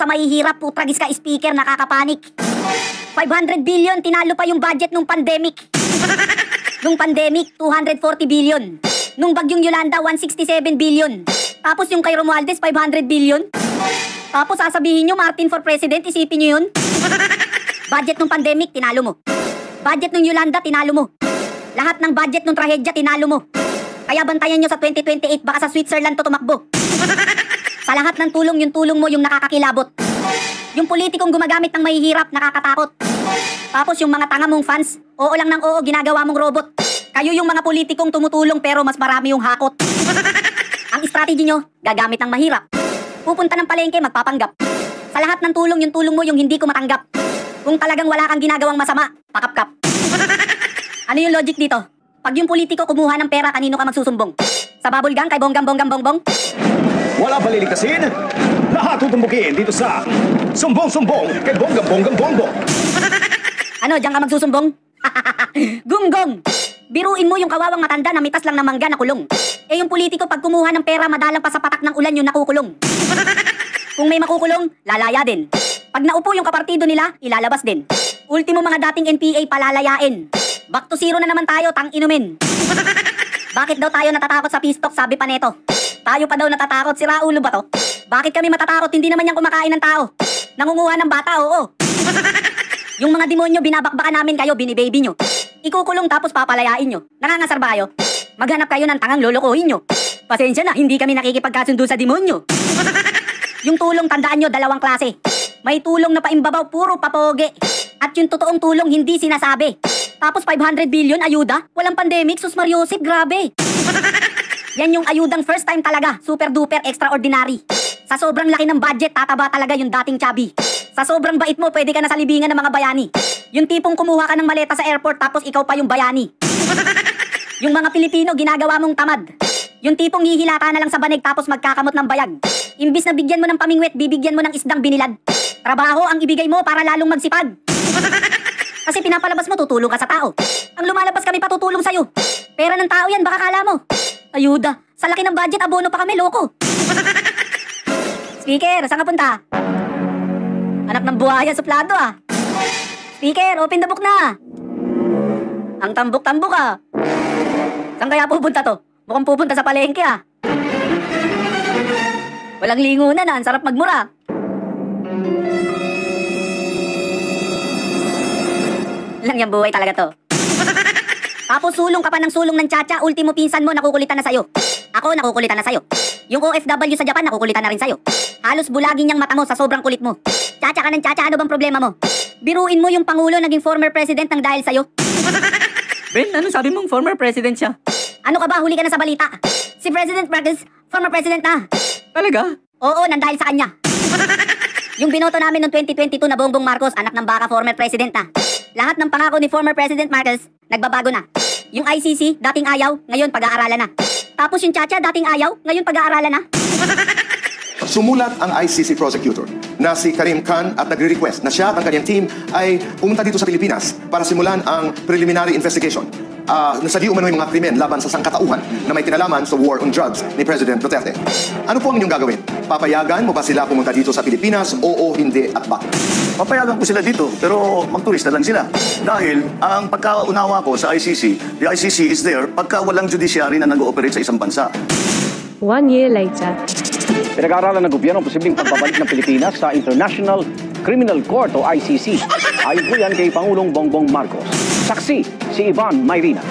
sa mahihirap, putragis ka speaker, nakakapanik. 500 billion, tinalo pa yung budget nung pandemic. Nung pandemic, 240 billion. Nung bagyong Yolanda, 167 billion. Tapos yung kay Romualdez, 500 billion. Tapos sasabihin nyo, Martin for President, isipin nyo yun. Budget nung pandemic, tinalo mo. Budget nung Yolanda, tinalo mo. Lahat ng budget nung trahedya, tinalo mo. Kaya bantayan nyo sa 2028, baka sa Switzerland to tumakbo. Sa lahat ng tulong, yung tulong mo yung nakakakilabot. Yung politikong gumagamit ng mahihirap, nakakatakot. Tapos yung mga tanga mong fans, oo lang ng oo, ginagawa mong robot. Kayo yung mga politikong tumutulong pero mas marami yung hakot. Ang strategy nyo, gagamit ng mahirap. Pupunta ng palengke, magpapanggap. Sa lahat ng tulong, yung tulong mo yung hindi ko matanggap. Kung talagang wala kang ginagawang masama, pakapkap. Ano yung logic dito? Pag yung politiko kumuha ng pera, kanino ka magsusumbong? Sa bubble gang kay bonggam-bonggam-bongbong? Wala palilikasin, lahat tutumbukin dito sa Sumbong-Sumbong kay bonggam-bonggam-bongbong. Ano, diyan ka magsusumbong? Gunggong! Biruin mo yung kawawang matanda na mitas lang ng mangga na kulong. Eh yung politiko pag kumuha ng pera, madalang pa sa patak ng ulan yung nakukulong. Kung may makukulong, lalaya din. Pag naupo yung kapartido nila, ilalabas din. Ultimo mga dating NPA palalayain. Back to zero na naman tayo, tang inumin. Bakit daw tayo natatakot sa peace talk, sabi pa neto? Tayo pa daw natatakot, sira ulo ba to? Bakit kami matatakot? Hindi naman yan kumakain ng tao. Nangunguha ng bata, oo. Yung mga demonyo, binabakbakan namin kayo, binibaby nyo. Ikukulong tapos papalayain nyo. Nangangasar ba kayo? Maghanap kayo ng tangang lolokohin nyo. Pasensya na, hindi kami nakikipagkasundo sa demonyo. Yung tulong, tandaan nyo, dalawang klase. May tulong na paimbabaw, puro papoge. At yung totoong tulong, hindi sinasabi. Tapos 500 billion, ayuda? Walang pandemic, sus Mariosip, grabe. Yan yung ayudang first time talaga, super duper extraordinary. Sa sobrang laki ng budget, tataba talaga yung dating chubby. Sa sobrang bait mo, pwede ka na sa libingan ng mga bayani. Yung tipong kumuha ka ng maleta sa airport, tapos ikaw pa yung bayani. Yung mga Pilipino, ginagawa mong tamad. Yung tipong hihilata na lang sa banig, tapos magkakamot ng bayag. Imbis na bigyan mo ng pamingwet, bibigyan mo ng isdang binilad. Trabaho ang ibigay mo para lalong magsipag. Kasi pinapalabas mo, tutulong ka sa tao. Ang lumalabas kami patutulong sa'yo. Pera ng tao yan, baka kala mo. Ayuda, sa laki ng budget, abono pa kami, loko. Speaker, saan ka punta? Anak ng buhaya, suplado ah. Speaker, open the book na. Ang tambok-tambok ah. Saan kaya pupunta to? Mukhang pupunta sa palengke ah. Walang lingunan ah, ang sarap magmura. Lang yung buhay talaga to. Tapos sulong ka pa ng sulong ng tsatsya, ultimo pinsan mo nakukulitan na sa'yo. Ako nakukulitan na sa'yo. Yung OFW sa Japan nakukulitan na rin sa'yo. Halos bulagin niyang mata mo sa sobrang kulit mo. Tsatsya ka ng tsatsya, ano bang problema mo? Biruin mo yung Pangulo naging former president ng dahil sa'yo. Ben, ano sabi mong former president siya? Ano ka ba, huli ka na sa balita? Si President Marcos, former president na. Talaga? Oo, nandahil sa kanya. Yung binoto namin noong 2022 na Bongbong Marcos, anak ng baka, former president na. Lahat ng pangako ni former President Marcos, nagbabago na. Yung ICC, dating ayaw, ngayon pag-aaralan na. Tapos yung Chacha, dating ayaw, ngayon pag-aaralan na. Sumulat ang ICC prosecutor na si Karim Khan at nagre-request na siya at ang kanyang team ay pumunta dito sa Pilipinas para simulan ang preliminary investigation sa di umano'y mga krimen laban sa sangkatauhan na may kinalaman sa war on drugs ni President Duterte. Ano po ang inyong gagawin? Papayagan mo ba sila pumunta dito sa Pilipinas? Oo, hindi at bakit? Papayagan ko sila dito, pero magturista lang sila. Dahil ang pagkaunawa ko sa ICC, the ICC is there pagka walang judiciary na nag-ooperate sa isang bansa. 1 year later. Pinag-aaralan ng gobyerno ang posibleng pagbabalik ng Pilipinas sa International Criminal Court o ICC. Ayon po yan kay Pangulong Bongbong Marcos. Saksi, si Ivan Mayrina.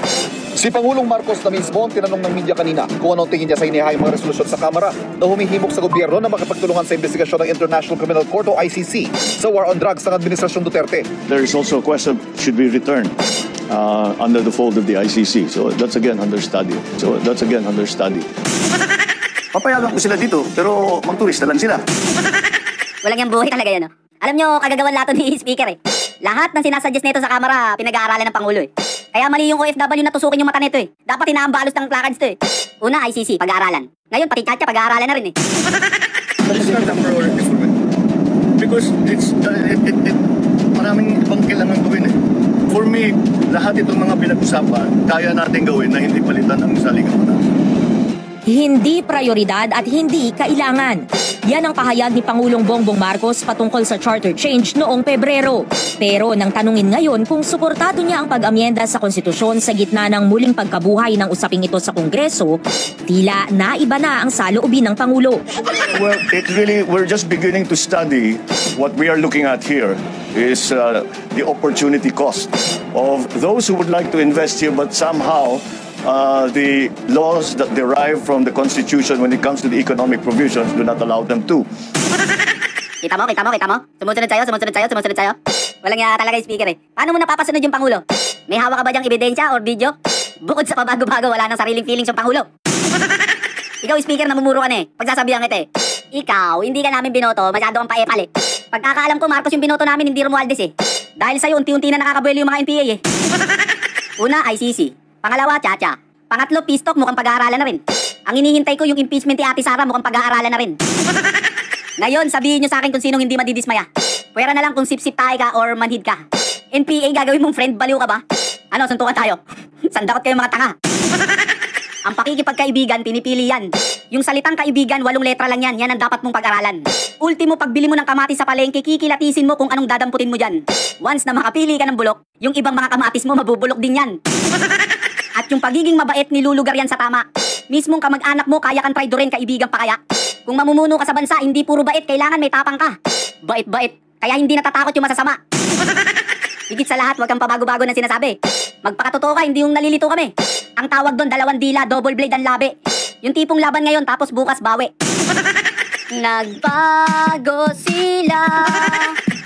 Si Pangulong Marcos na mismo ang tinanong ng media kanina kung anong tingin niya sa inihayang mga resolusyon sa Kamara na humihimok sa gobyerno na makapagtulungan sa investigasyon ng International Criminal Court o ICC sa war on drugs ng Administrasyon Duterte. There is also a question, should be returned under the fold of the ICC. So that's again under study. Papayagan ko sila dito, pero magturista lang sila. Walang yung buhay talaga yan, no? Alam nyo, kagagawan lato ni Speaker eh. Lahat ng sinasuggest nito sa Kamara, pinag-aaralan ng Pangulo eh. Kaya mali yung OFW na tusukin yung mata nito eh. Dapat inaambalos ng placards to eh. Una, ICC, pag-aaralan. Ngayon, pati Chacha, pag-aaralan na rin eh. It's not a priority for me. Because maraming ibang kailangan gawin eh. For me, lahat itong mga pinag-usapan, kaya natin gawin na hindi palitan ang saligang mata. hindi prioridad at hindi kailangan. Yan ang pahayag ni Pangulong Bongbong Marcos patungkol sa charter change noong Pebrero. Pero nang tanungin ngayon kung suportado niya ang pag-amyenda sa konstitusyon sa gitna ng muling pagkabuhay ng usaping ito sa Kongreso, tila naiba na ang saloobin ng Pangulo. Well, we're just beginning to study what we are looking at here is the opportunity cost of those who would like to invest here but somehow the laws that derive from the Constitution when it comes to the economic provisions do not allow them to. Kita mo? Sumusunod sa'yo. Walang nga talaga yung speaker eh. Paano mo napapasunod yung Pangulo? May hawak ka ba diyang ebidensya or video? Bukod sa pabago-bago, wala nang sariling feelings yung Pangulo. Ikaw, speaker, namumuro ka na eh. Pagsasabihan kita eh. Ikaw, hindi ka namin binoto, masyado ang paepal eh. Pagkakaalam ko, Marcos, yung binoto namin, hindi Romualdez eh. Dahil sa'yo, unti-unti na nakakabuelo yung mga NPA eh. Una, ICC. Pangalawa, Chacha. Pangatlo, Pistok, mukhang pag-aaralan na rin. Ang inihintay ko yung impeachment ni Ate Sara, mukhang pag-aaralan na rin. Ngayon, sabihin nyo sa akin kung sinong hindi madidismaya. Pwera na lang kung sip-sip tayo ka or manhid ka. NPA, gagawin mong friend, baliw ka ba? Ano, suntukan tayo? Sandakot kayo mga tanga. Ang pakikipagkaibigan, pinipili yan. Yung salitang kaibigan, 8 letra lang yan. Yan ang dapat mong pag-aralan. Ultimo, pagbili mo ng kamatis sa palengke, kikilatisin mo kung anong dadamputin mo dyan. Once na makapili ka ng bulok, yung ibang mga kamatis mo, mabubulok din yan. At yung pagiging mabait, nilulugar yan sa tama. Mismong kamag-anak mo, kaya kang traidorin, kaibigan pa kaya. Kung mamumuno ka sa bansa, hindi puro bait, kailangan may tapang ka. Bait-bait, kaya hindi natatakot yung masasama. Higit sa lahat, huwag kang pabago-bago ng sinasabi. Magpakatotoo ka, hindi yung nalilito kami. Ang tawag doon, 2 dila, double blade ang labi. Yung tipong laban ngayon, tapos bukas bawi. Nagbago sila,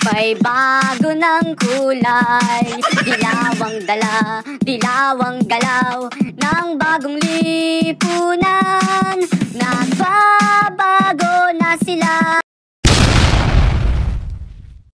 may bago ng kulay. Dilawang dala, dilawang galaw ng bagong lipunan. Nagbabago